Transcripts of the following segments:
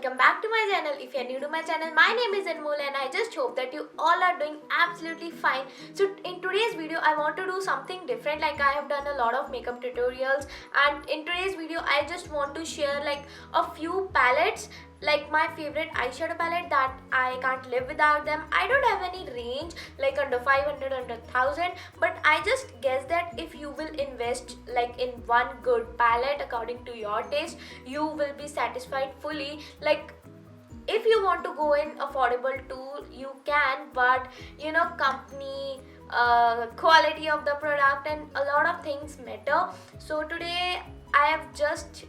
welcome back to my channel. If you're new to my channel, my name is Anmol and I just hope that you all are doing absolutely fine. So in today's video I want to do something different. Like I have done a lot of makeup tutorials, and in today's video I just want to share like a few palettes, like my favorite eyeshadow palette that I can't live without them. I don't have any range like under 500, under 1000, but I just guess that if you will invest like in one good palette according to your taste, you will be satisfied fully. Like if you want to go in affordable too, you can, but you know, company, quality of the product and a lot of things matter. So today I have just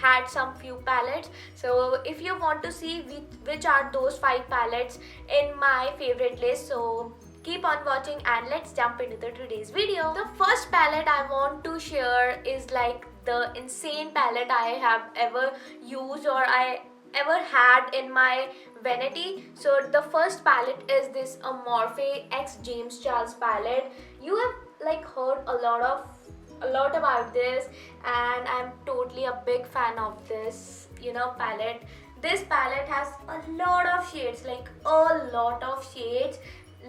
had some few palettes. So if you want to see which are those 5 palettes in my favorite list, so keep on watching and let's jump into today's video. The first palette I want to share is like the insane palette I have ever used or I ever had in my vanity. So the first palette is this Morphe X James Charles palette. You have like heard a lot about this, and I'm totally a big fan of this, you know, palette. This palette has a lot of shades, like a lot of shades.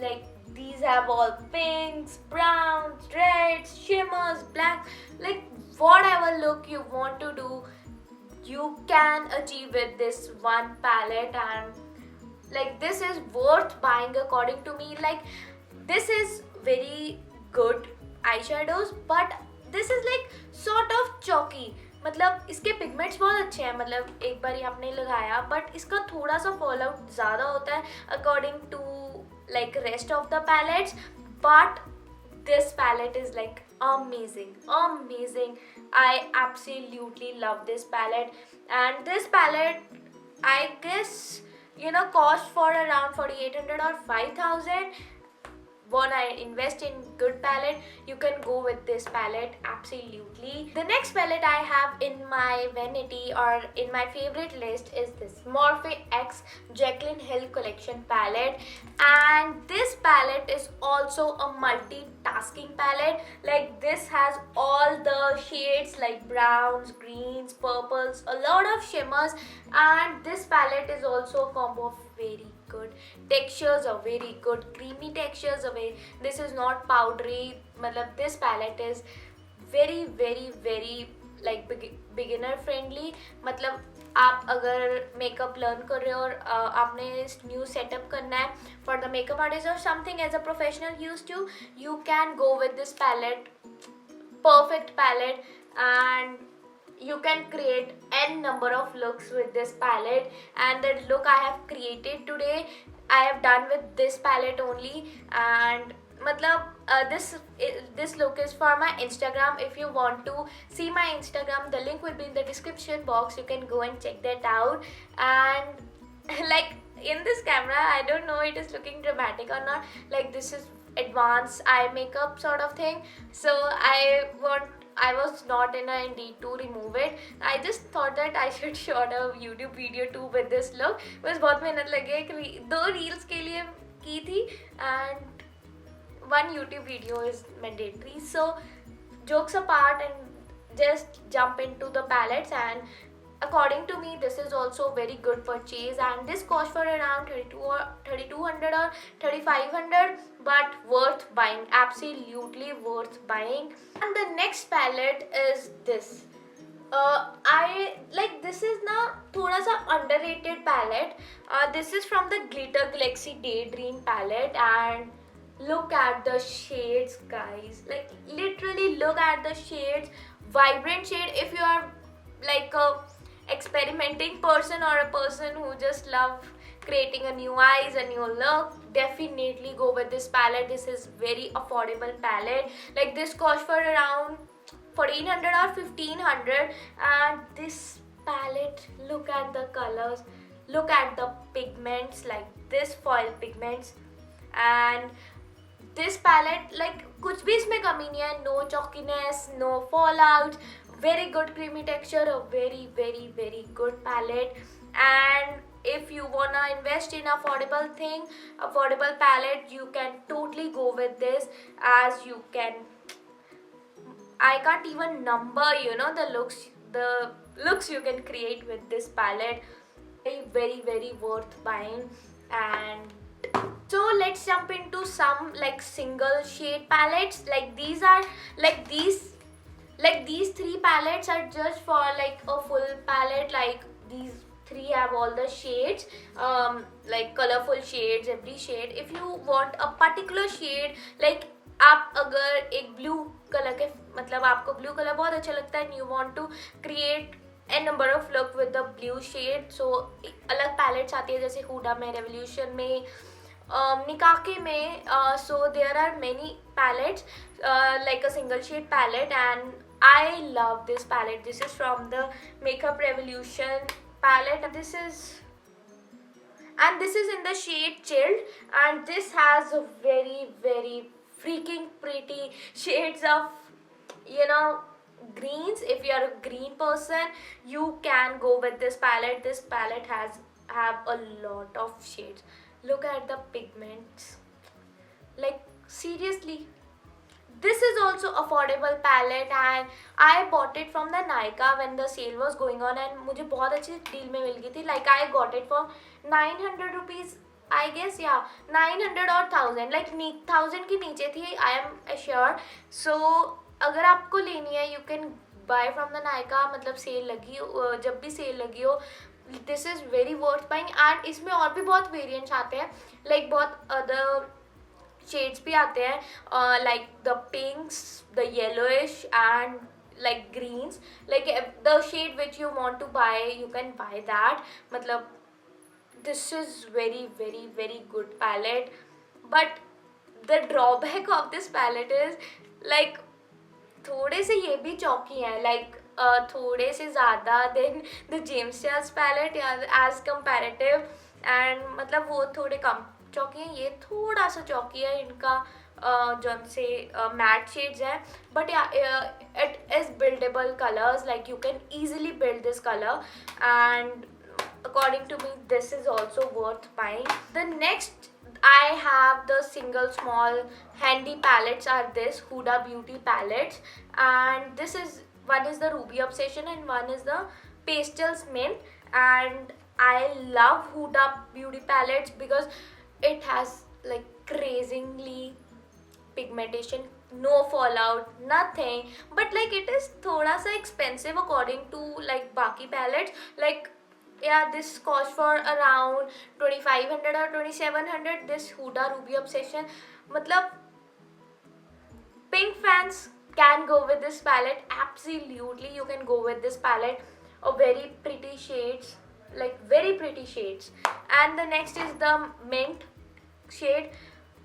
Like these have all pinks, browns, reds, shimmers, black, like whatever look you want to do, you can achieve with this one palette. And like this is worth buying according to me. Like this is very good eyeshadows, but this is like sort of chalky. मतलब इसके pigments बहुत अच्छे हैं, मतलब एक बार ही आपने लगाया, but इसका थोड़ा सा फॉल आउट ज़्यादा होता है according to like rest of the palettes. But this palette is like amazing. I absolutely love this palette, and this palette I guess, you know, cost for around 4800 or 5000. When I invest in good palette, you can go with this palette absolutely. The next palette I have in my vanity or in my favorite list is this Morphe X JaclynHill collection palette, and this palette is also a multitasking palette. Like this has all the shades like browns, greens, purples, a lot of shimmers, and this palette is also a combo of very good textures, are very good creamy textures away. This is not powdery. मतलब this palette is very like beginner friendly. मतलब आप अगर makeup learn कर रहे हो और आपने new setup करना है फॉर द मेकअप आर्टिस्ट और something as a professional use too, you can go with this palette. Perfect palette, and you can create n number of looks with this palette. And the look I have created today, I have done with this palette only. And matlab this look is for my Instagram. If you want to see my Instagram, the link will be in the description box. You can go and check that out. And like in this camera, I don't know it is looking dramatic or not. Like this is advanced eye makeup sort of thing, so I was not in a need to remove it. I just thought that I should shoot a YouTube video too with this look. बस बहुत मेहनत लगी, 2 reels के लिए की थी, and 1 YouTube video is mandatory. So jokes apart, and just jump into the palettes. And according to me, this is also very good purchase, and this cost for around 3200 or 3500, but worth buying, absolutely worth buying. And the next palette is this. I like this is na thoda sa underrated palette. This is from the Glitter Galaxy Daydream palette, and look at the shades, guys. Like literally look at the shades. Vibrant shade. If you are like a experimenting person or a person who just love creating a new eyes, a new look, definitely go with this palette. This is very affordable palette. Like this cost for around 1400 or 1500, and this palette, look at the colors, look at the pigments, like this foil pigments. And this palette, like कुछ भी इसमें कमी नहीं है, no chalkiness, no fallout, very good creamy texture, a very good palette. And if you wanna invest in affordable palette, you can totally go with this. As you can, I can't even number, you know, the looks you can create with this palette. very worth buying. And so let's jump into some like single shade palettes. Like these are these three palettes are just for like a full palette. Like these three have all the shades, like colorful shades, every shade. If you want a particular shade, like आप अगर एक blue colour के मतलब आपको blue colour बहुत अच्छा लगता है and you want to create a number of look with the blue shade, so अलग palettes आती है जैसे हुडा में, रेवोल्यूशन में, निकाके में, so there are many palettes like a single shade palette, and I love this palette. This is from the Makeup Revolution palette, and this is in the shade Chilled, and this has a very freaking pretty shades of, you know, greens. If you are a green person, you can go with this palette. This palette have a lot of shades. Look at the pigments, like seriously. This is also affordable palette, and I bought it from the Nykaa when the sale was going on, and मुझे बहुत अच्छी deal में मिल गई थी. Like I got it for 900 rupees, I guess, yeah, 900 or 1000, like 1000 के नीचे थी, I am sure. So अगर आपको लेनी है, you can buy from the Nykaa. मतलब सेल लगी हो, जब भी सेल लगी हो, this is very worth buying. and इसमें और भी बहुत variants आते हैं, like बहुत other shades भी आते हैं, like the pinks, the yellowish, and like greens. Like the shade which you want to buy, you can buy that. मतलब this is very good palette, but the drawback of this palette is like थोड़े से ये भी चौकी हैं, like थोड़े से ज़्यादा than the James Charles palette as comparative, and मतलब वो थोड़े कम चौकी हैं, ये थोड़ा सा चौकी है इनका, जौन से मैट शेड्स हैं. But it is buildable colours, like you can easily build this colour, and according to me this is also worth buying. The next I have the single small handy palettes are this Huda Beauty palettes, and this is one is the Ruby Obsession and one is the Pastels Mint. And I love Huda Beauty palettes because it has like crazingly pigmentation, no fallout, nothing, but like it is thoda sa expensive according to like baki palettes. Like yeah, this cost for around 2500 or 2700, this Huda Ruby Obsession. Matlab pink fans can go with this palette, absolutely you can go with this palette. A very pretty shades, like very pretty shades. And the next is the mint shade.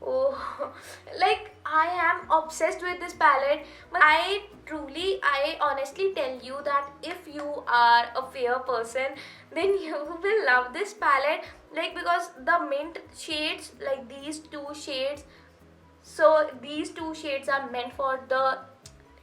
Oh, like I am obsessed with this palette. I honestly tell you that if you are a fair person, then you will love this palette. Like because the mint shades, like these two shades, so these two shades are meant for the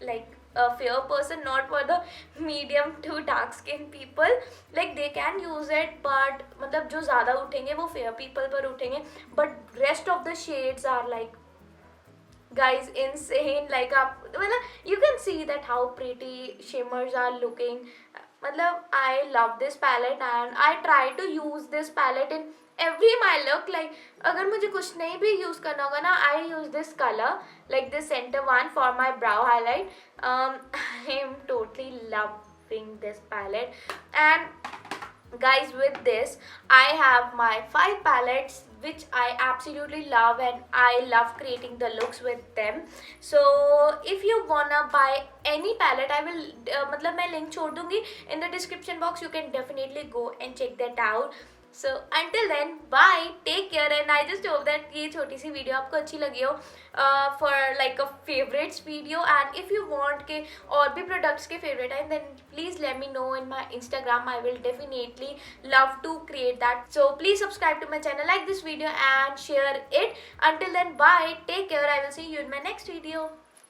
like a fair person, not for the medium to dark skin people. Like they can use it, but मतलब जो ज़्यादा उठेंगे वो fair people पर उठेंगे, but rest of the shades are like, guys, insane. Like आप मतलब you can see that how pretty shimmers are looking. मतलब I love this palette and I try to use this palette in every my look. Like अगर मुझे कुछ नहीं भी use करना होगा ना, I use this color, like this center one for my brow highlight. I am totally loving this palette. And guys, with this I have my 5 palettes which I absolutely love, and I love creating the looks with them. So if you wanna buy any palette, I will मतलब मैं link छोड़ दूँगी in the description box. You can definitely go and check that out. So until then, bye, take care, and I just hope that ये छोटी सी video आपको अच्छी लगी हो for like a favorites video. And if you want के और भी products के favorite हैं, then please let me know in my Instagram. I will definitely love to create that. So please subscribe to my channel, like this video and share it. Until then, bye, take care. I will see you in my next video.